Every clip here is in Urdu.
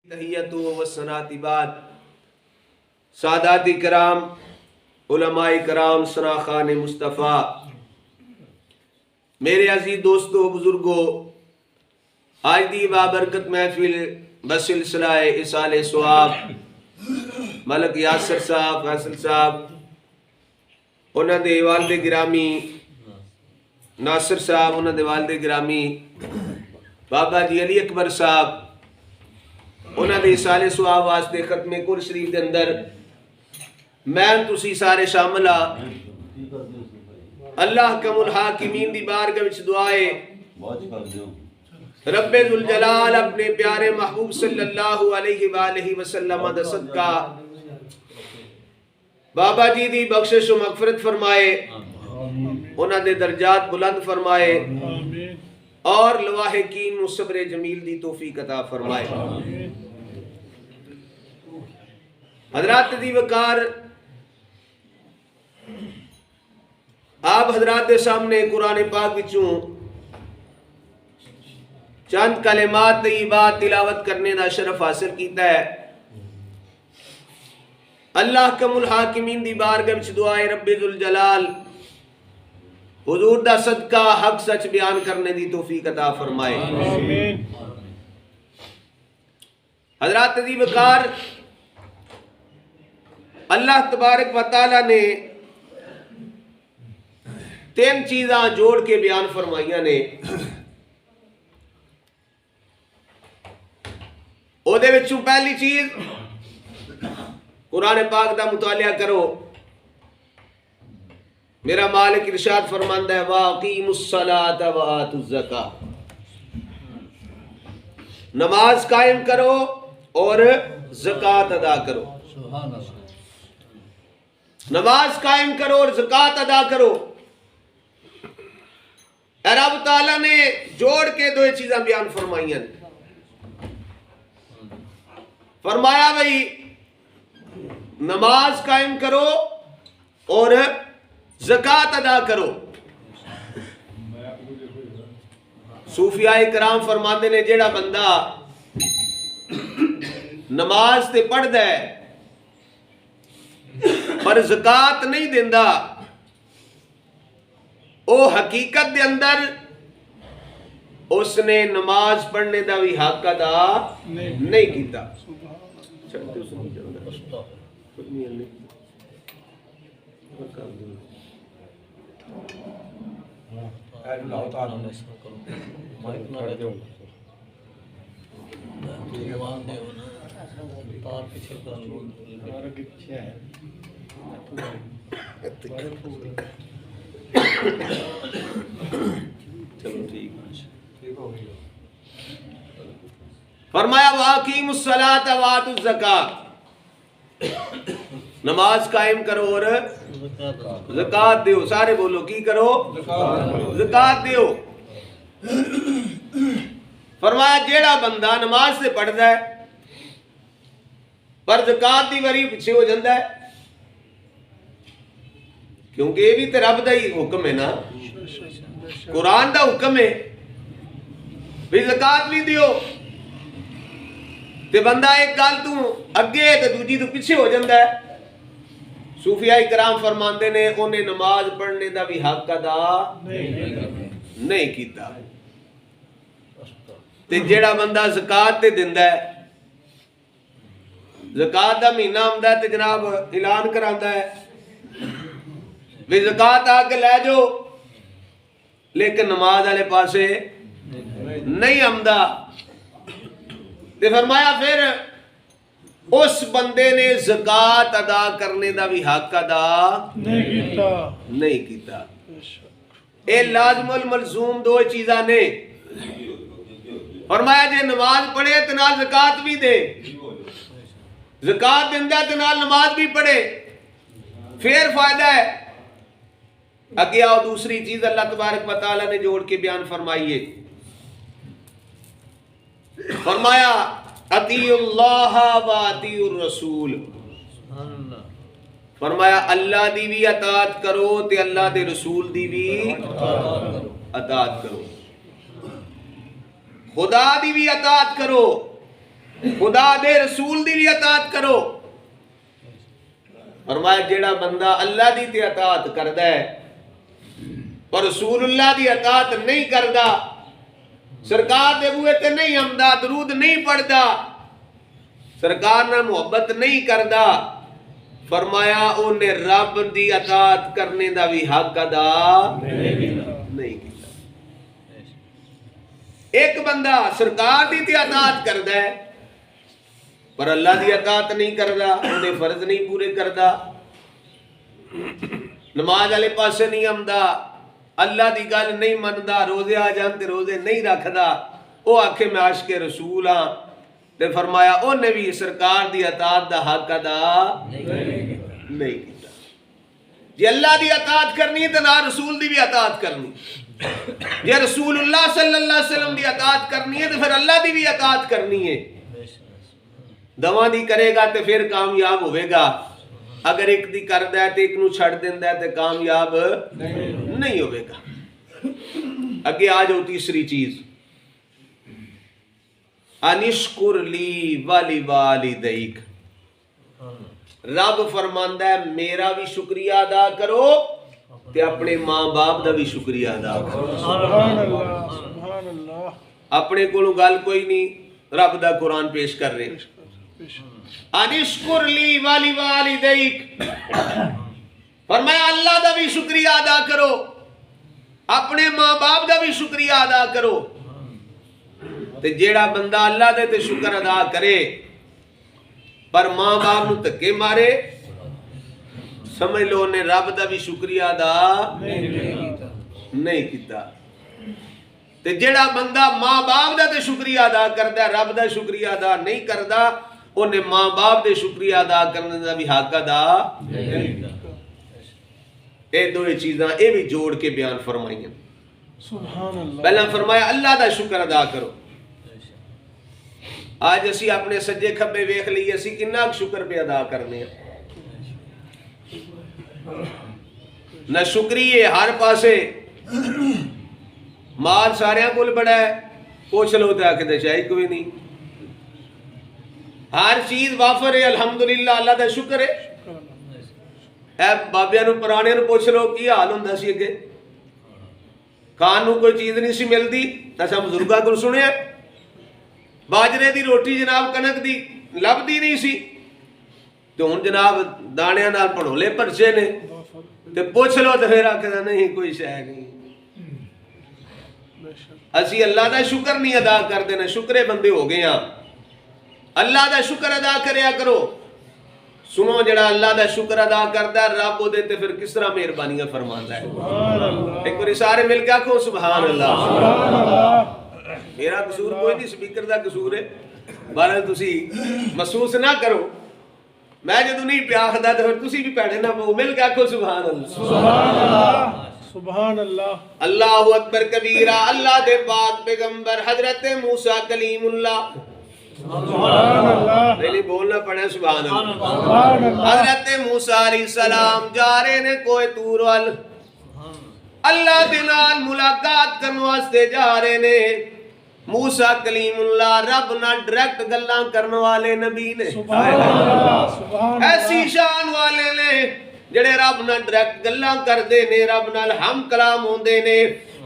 تحیتو و سناتی بعد ساداتی کرام علماء کرام سناخان مصطفیٰ میرے عزیز دوستو بزرگو آج دی بابرکت محفل بسلسلہ اصال ثواب ملک یاسر صاحب فیصل صاحب انہوں دے والد گرامی ناصر صاحب انہوں دے والد گرامی بابا جی علی اکبر صاحب انہوں نے اصال ثواب واسطے ختم قرآن شریف دے اندر میں تسی سارے شامل اللہ کم الحاکمین دی بارگاہ وچ دعائے رب ذوالجلال اپنے پیارے محبوب صلی اللہ علیہ وآلہ وسلم دا صدقہ بابا جی دی بخشش و مغفرت فرمائے انہوں نے درجات بلند فرمائے اور لواحقین و صبر جمیل دی توفیق عطا فرمائے حضرات دی وقار آپ حضرات دے سامنے قرآن پاک وچوں چند کلمات طیبات تلاوت کرنے دا شرف حاصل کیتا ہے اللہ کم الحاکمین دی بارگاہ وچ دعائے رب ذوالجلال حضور دا صدقہ حق سچ بیان کرنے دی توفیق عطا فرمائے آمین حضرات دی وقار اللہ تبارک و تعالی نے تین چیزاں جوڑ کے بیان فرمائیاں نے او دے وچوں پہلی چیز قرآن پاک دا مطالعہ کرو میرا مالک ارشاد فرماندہ ہے وَاقِیمُوا الصَّلَاةَ وَآتُوا الزَّکَاةَ نماز قائم کرو اور زکوٰۃ ادا کرو نماز قائم کرو اور زکوٰۃ ادا کرو اے رب تعالیٰ نے جوڑ کے دو چیزاں بیان فرمائی ہیں فرمایا بھئی نماز قائم کرو اور زکوٰۃ ادا کرو صوفیاء کرام فرماتے نے جیڑا بندہ نماز تے پڑھ دے پر زکوٰۃ نہیں دیندا او حقیقت دے اندر اس نے نماز پڑھنے دا بھی حق ادا نہیں کیتا فرمایا وَاقِیمُوا الصَّلَاةَ وَآتُوا الزَّکَاةَ نماز قائم کرو اور زکوٰۃ دیو سارے بولو کی کرو زکوٰۃ دیو فرمایا جیڑا بندہ نماز سے پڑھدا ہے پر زکوٰۃ دی واری پیچھے ہو جاندا ہے کیونکہ یہ بھی تے رب دا ہی حکم ہے نا قرآن دا حکم ہے بھی زکوٰۃ بھی دیو تے بندہ ایک گل تو اگے تے دوجی تو پیچھے ہو جاندا ہے صوفیاء کرام فرماندے نے انہیں نماز پڑھنے دا بھی حق ادا نہیں کیتا تے جیڑا بندہ زکوٰۃ تے دیندا ہے زکوٰۃ دا مہینہ ہوندا ہے تے جناب اعلان کراندا ہے بھی زکوٰۃ آ کے لے جو لیکن نماز والے پاسے نہیں آمدا تے فرمایا پھر اس بندے نے زکوٰۃ ادا کرنے دا بھی حق ادا نہیں کیتا اے لازم الملزوم دو چیزاں نے فرمایا جے نماز پڑھے تے نال زکوٰۃ بھی دے زکوٰۃ دیندا تے نال نماز بھی پڑھے پھر فائدہ ہے اگے آؤ دوسری چیز اللہ تبارک و تعالی نے جوڑ کے بیان فرمائیے فرمایا اطیعوا اللہ و اطیعوا الرسول فرمایا اللہ دی بھی اطاعت کرو تے اللہ دے رسول دی بھی اطاعت کرو خدا دی بھی اطاعت کرو خدا دے رسول دی بھی اطاعت کرو. فرمایا جیڑا بندہ اللہ دی تے اطاعت کردا ہے اور رسول اللہ دی اطاعت نہیں کردا، سرکار دے بوئے تے نہیں آمدا، درود نہیں پڑھدا، سرکار نہ محبت نہیں کردا، فرمایا انہیں رب دی اطاعت کرنے دا بھی حق ادا نہیں کیتا. ایک بندہ سرکار دی تے اطاعت کردا ہے پر اللہ دی اطاعت نہیں کردا، انہیں فرض نہیں پورے کردا، نماز والے پاسے نہیں آمدا، اللہ دی گل نہیں مندا، روزے آ جان تے روزے نہیں رکھدا، او آکھے میں عاشق رسول ہاں، تے فرمایا انہیں بھی سرکار دی اطاعت دا حق ادا نہیں کیتا. جی اللہ دی اطاعت کرنی ہے تو نہ رسول دی بھی اطاعت کرنی. جی رسول اللہ صلی اللہ علیہ وسلم دی اطاعت کرنی ہے تو پھر اللہ دی بھی اطاعت کرنی ہے. دواں دی کرے گا تو پھر کامیاب ہوئے گا، اگر ایک دی کردا ہے تو ایک نو چھڑ دیندا ہے تو کامیاب نہیں ہوئے گا. اگے آ جاؤ تیسری چیز، انشکر لی والی والدیک. رب فرماندا ہے میرا بھی شکریہ ادا کرو تے اپنے ماں باپ دا بھی شکریہ ادا کرو. سبحان اللہ سبحان اللہ. اپنے کولوں گل کوئی نہیں، رب دا قرآن پیش کر رہے ہیں. انشکر لی والی والدیک، فرمایا اللہ دا بھی شکریہ ادا کرو، اپنے ماں باپ دا بھی شکریہ ادا کرو. تے جیڑا بندہ اللہ دے تے شکر ادا کرے پر ماں باپ نو دھکے مارے، سمجھ لو نے رب دا بھی شکریہ ادا نہیں کیتا. تے جیڑا بندہ ماں باپ دا تے شکریہ ادا کردا ہے، رب دا شکریہ ادا نہیں کردا، انہیں ماں باپ دے شکریہ ادا کرنے دا بھی حق ادا نہیں. اے دو چیزاں اے بھی جوڑ کے بیان فرمائیں. سبحان اللہ. پہلا فرمایا اللہ دا شکر ادا کرو. آج اسی اپنے سجے کھبے ویکھ لئیے اسی کنا شکر پہ ادا کرنے ہیں. نہ شکریہ ہر پاسے، مال ساریاں کول بڑا ہے، پوچھ لو تے آکھے تے چاہی کوئی نہیں، ہر چیز وافر ہے، الحمدللہ اللہ دا شکر ہے. اے بابیاں نو پرانے نو پوچھ لو کی حال ہوندا سی اگے، کھان نو کوئی چیز نہیں سی ملدی، اساں بزرگاں کول سنیا باجرے دی روٹی جناب کنک دی لبدی نہیں سی، تو ہن جناب دانیاں نال پڑھولے پرچے نے، تے پوچھ لو تے پھر آکھدا نہیں کوئی شے نہیں. اسی اللہ دا شکر نہیں ادا کردے، نہ شکرے بندے ہو گئے ہاں. اللہ دا شکر ادا کریا کرو. سنو جڑا اللہ دا شکر ادا کردا ہے رب او دے تے پھر کس طرح مہربانیاں فرماندا ہے. ایک بار سارے مل کے آکھو سبحان اللہ. میرا قصور کوئی نہیں، سپیکر دا قصور ہے، بہرحال تسی محسوس نہ کرو. میں جدوں نہیں پیا آکھدا تے پھر تسی بھی پیڑے نہ پاؤ، مل کے آکھو سبحان اللہ. سبحان اللہ سبحان اللہ. اللہ اکبر کبیرہ. اللہ دے پاک پیغمبر حضرت موسیٰ کلیم اللہ، سبحان اللہ. پہلے بولنا پڑا سبحان اللہ. سبحان اللہ. حضرت موسیٰ علیہ السلام جا رہے نے کوہ طور وال، اللہ دے نال ملاقات کرنے واسطے جا رہے نے. موسیٰ کلیم اللہ رب نال ڈائریکٹ گلاں کرنے والے نبی نے، سبحان اللہ سبحان اللہ. ایسی شان والے نے جڑے رب نال ڈائریکٹ گلاں کردے نے، رب نال ہم کلام ہوندے نے.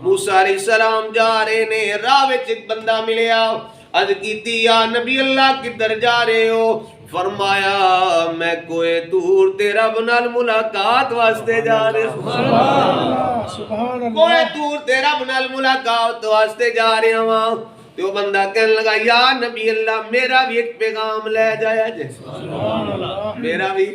موسیٰ علیہ السلام جا رہے نے، راہ وچ ایک بندہ ملیا، عرض کیتی یا نبی اللہ کدھر جا رہے ہو؟ فرمایا میں کوہ طور تے رب نال ملاقات واسطے جا رہے ہوں. سبحان اللہ سبحان اللہ. کوہ طور تے رب نال ملاقات واسطے جا رہے ہوں. تے وہ بندہ کہنے لگا یا نبی اللہ میرا بھی ایک پیغام لے جایا جے. سبحان اللہ. میرا بھی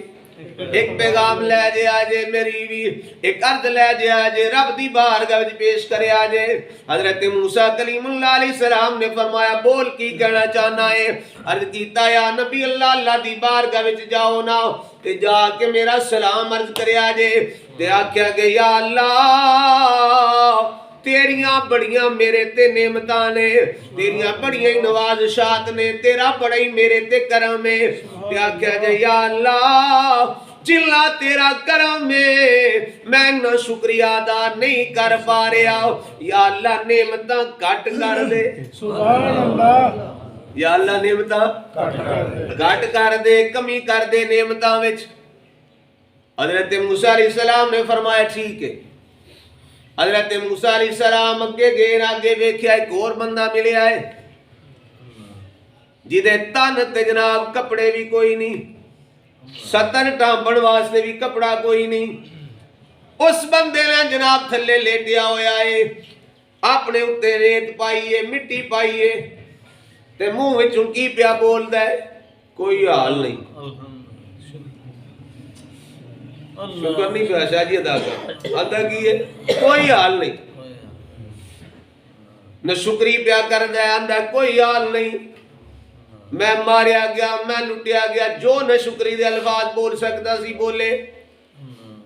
ایک پیغام لے جایا جے، میری بھی ایک عرض لے جایا جے، رب دی بارگاہ وچ پیش کریا جے. حضرت موسیٰ کلیم اللہ علیہ السلام نے فرمایا بول کی کہنا چاہنا ہے؟ عرض کیتا یا نبی اللہ اللہ دی بارگاہ وچ جاؤ نا تے جا کے میرا سلام عرض کریا جے. تے آکھیا کہ یا اللہ تیریاں بڑیاں میرے تے نعمتاں نے، تیریاں بڑیاں نوازشات نے، تیرا بڑا ہی میرے تے کرم ہے. تے آکھیا جے یا اللہ جلا تیرا کرم ہے میں نہ شکریہ ادا نہیں کر پا رہا، یا اللہ نعمتاں کٹ کر دے. سبحان اللہ. یا اللہ نعمتاں گھٹ کر دے، کمی کر دے نعمتاں وچ۔ حضرت موسیٰ علیہ السلام نے فرمایا ٹھیک ہے۔ حضرت موسیٰ علیہ السلام اگے گئے، آگے ویکھیا ایک اور بندہ ملیا ہے جدے تن تے جناب کپڑے بھی کوئی نہیں، ستر ٹامبن واسطے بھی کپڑا کوئی نہیں۔ اس بندے نے جناب تھلے لیٹیا ہویا ہے، اپنے اتے ریت پائیے، مٹی پائیے، تے منہ وچوں کی پیا بولدا ہے؟ کوئی حال نہیں۔ شکر نہیں پیا شاہ جی ادا کر، ادا کی ہے کوئی حال نہیں۔ نہ شکری پیا کردا ہے، آندا کوئی حال نہیں، میں ماریا گیا، میں لٹیا گیا، جو نہ شکری دے الفاظ بول سکتا سی بولے۔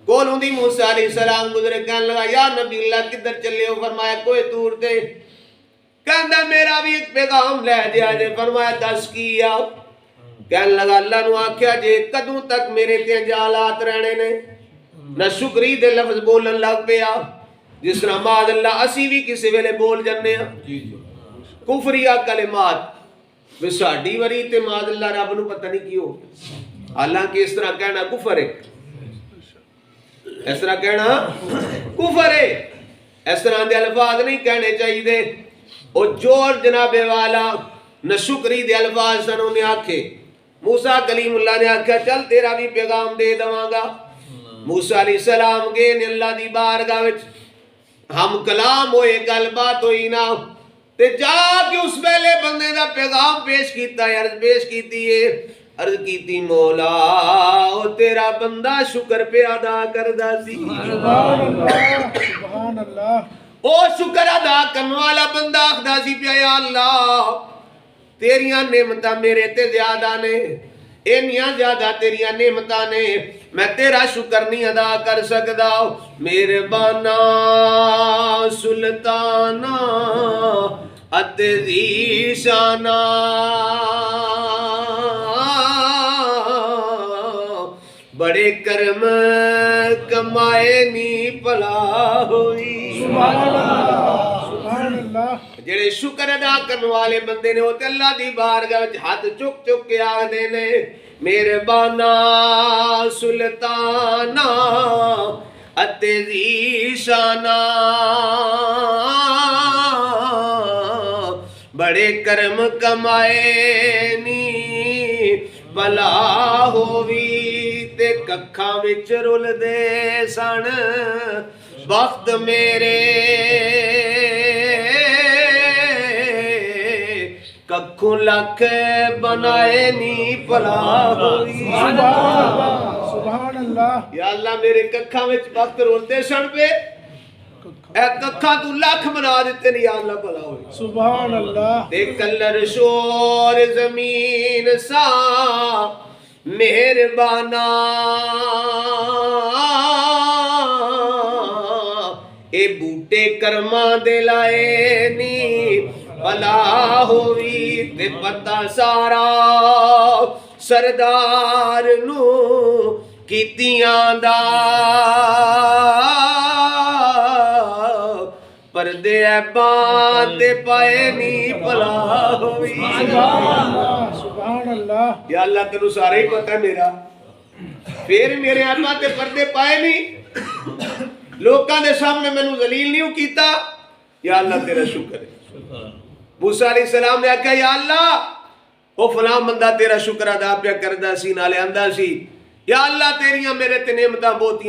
کولوں دی موسیٰ علیہ السلام گزرے، کہنے لگا یا نبی اللہ کدھر چلے ہو؟ فرمایا کوئی دور تے۔ کہندا میرا بھی ایک پیغام لے دیا جے۔ فرمایا دس کیا؟ کہنے لگا اللہ نو آکھیا جے کدوں تک میرے تے جالات رہنے نے؟ نہ شکری دے لفظ بولن لگ پیا، جس طرح معاذ اللہ اسی بھی کسی ویلے بول جانے ہیں کفریہ کلمات وی ساڈی وری تے معاذ اللہ رب نو پتہ نہیں کیوں۔ حالانکہ اس طرح کہنا کفر ہے، اس طرح کہنا کفر ہے، اس طرح دے الفاظ نہیں کہنے چاہیے دے۔ او جور جناب والا نہ شکری دے الفاظ سن انہیں آکھے۔ موسیٰ کلیم اللہ نے آکھا چل تیرا بھی پیغام دے دواں گا۔ موسیٰ علیہ السلام گئے نے اللہ دی بارگاہ وچ، ہم کلام ہوئے، گل بات ہوئی نا، تے جا کے اس پہلے بندے دا پیغام پیش کیتا ہے، عرض پیش کیتی ہے، عرض کیتی مولا او تیرا بندہ شکر پہ ادا کردا سی۔ سبحان اللہ، سبحان اللہ۔ او شکر ادا کرن والا بندہ آکھدا سی پیا یا اللہ تیریاں نعمتاں میرے تے زیادہ نے، اینیاں زیادہ تیریاں نعمتاں نے، میں تیرا شکر نہیں ادا کر سکدا۔ مہربانا سلطانا اتذی شانا بڑے کرم کمائے نی پلا ہوئی۔ سبحان اللہ، سبحان اللہ۔ جڑے شکر ادا کرنے والے بندے نے وہ تے اللہ دی بارگاہ وچ ہاتھ چک چک کے آکھدے نے مہربانا سلطانا اتذی شانا بڑے کرم کمائے نی بلا ہووی تے ککھاں وچ رل دے سن بخت میرے ککھوں لکھ بنائے نی پلا ہوئی۔ سبحان اللہ۔ یا اللہ میرے ککھاں وچ بخت رولتے سن پہ، اے ککھاں تو لکھ بنا دیتے نہیں، یا اللہ بھلا ہوئی۔ سبحان اللہ۔ تے کلر شور زمین سا مہربانا اے بوٹے کرماں دے لائے نی بلا ہوئی تے پتہ سارا سردار نو کیتیاں دا پردے عیباں تے پائے نی بلا ہوئی۔ سبحان اللہ، سبحان اللہ۔ یا اللہ تینوں سارا ہی پتہ ہے میرا، پھر میرے عیباں تے پردے پائے نہیں، لوکاں دے سامنے میں نو ذلیل نہیں کیتا، یا اللہ تیرا شکر ہے۔ موسیٰ علیہ السلام نے کہا یا اللہ وہ فلاں بندہ تیرا شکر ادا پیا کردا سی، نالے آندا سی یا اللہ تیریاں میرے تے نعمتاں بہتیاں